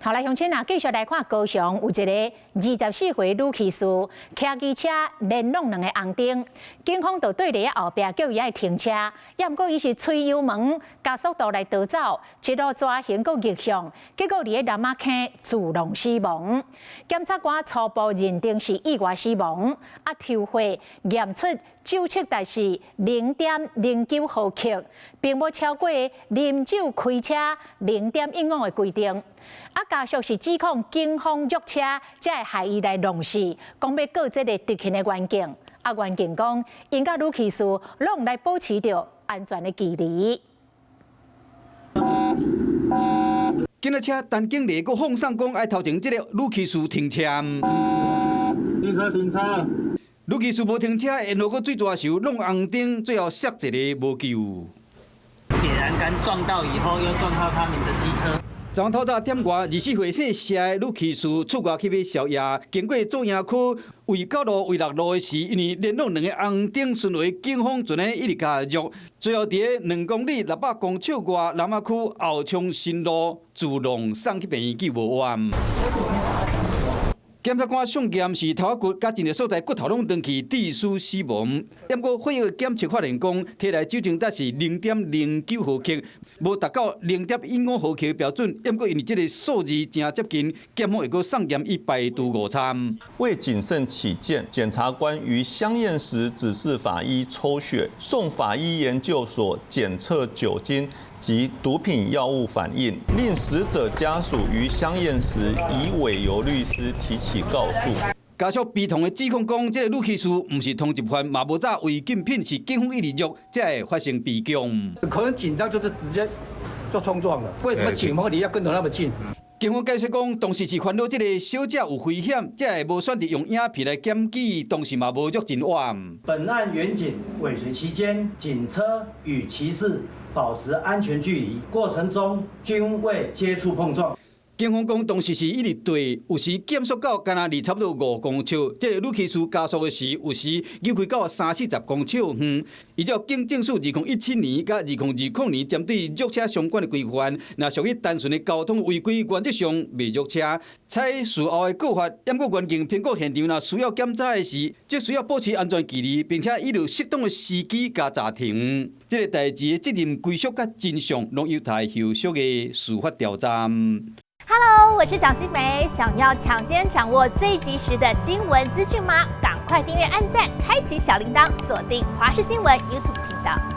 好来，乡亲啊，继续来看高雄有一个24岁女骑士骑机车连弄2个红灯，警方就对伫后壁叫伊爱停车，也毋过伊是吹油门加速度来逃走，一路抓行个逆向，结果伫南马坑自动死亡。检察官初步认定是意外死亡，抽血验出酒测值是0.09毫克，并无超过啉酒开车0.15的规定。家属是指控警方辱车，才会害伊来弄死，讲要告这个执勤的员警。员警讲，因甲女骑士拢来保持着安全的距离。今仔车陈经理佫放送讲，爱头前这个女骑士停车。停车。女骑士无停车，然后佫最大时候弄红灯，最后摔一个无救。铁栏杆撞到以后，又撞到他们的机车。昨晚透早点外，24岁姓谢的女骑士出外去买宵夜，经过左营区为9路为6路的时，因为连弄2个红灯，顺为警方阵呢一直甲约，最后伫2公里600公尺外南马区后昌新路自动送去病院救无冤。检察官上验是头骨甲真个所在骨头拢断去，致死死亡。不过会后检测发现讲，摕来酒精值是0.09毫克，无达到0.15毫克标准。不过因为这个数字正接近，检方会阁送验伊排除误参。为谨慎起见，检察官于相验时指示法医抽血，送法医研究所检测酒精及毒品药物反应，令死者家属于相验时已委由律师提起告诉。家属悲痛的指控讲，这个女骑士不是通缉犯，嘛无早违禁品，是警方一直约才会发生悲剧。可能紧张就是直接就冲撞了。为什么警方离要跟得那么近？警方解释讲，当时是看到这个小姐有危险，才会无选择用影片来检举，当时嘛无约真晚。本案员警尾随期间，警车与骑士保持安全距离，过程中均未接触碰撞。警方讲，当时是一直对，有时减速到干那离差不多5公尺，这个女骑士加速的时，有时扭开到30-40公尺远。依照警政署2017年甲2020年针对辱车相关的规范，若属于单纯的交通违规，原则上未辱车。采事后的告发，不过员警评估现场若需要检查的时，即需要保持安全距离，并且依照适当的时机加暂停。这个代志的责任归属甲真相，拢有待后续的司法调查。Hello， 我是蒋欣梅。想要抢先掌握最及时的新闻资讯吗？赶快订阅、按赞、开启小铃铛，锁定华视新闻 YouTube 频道。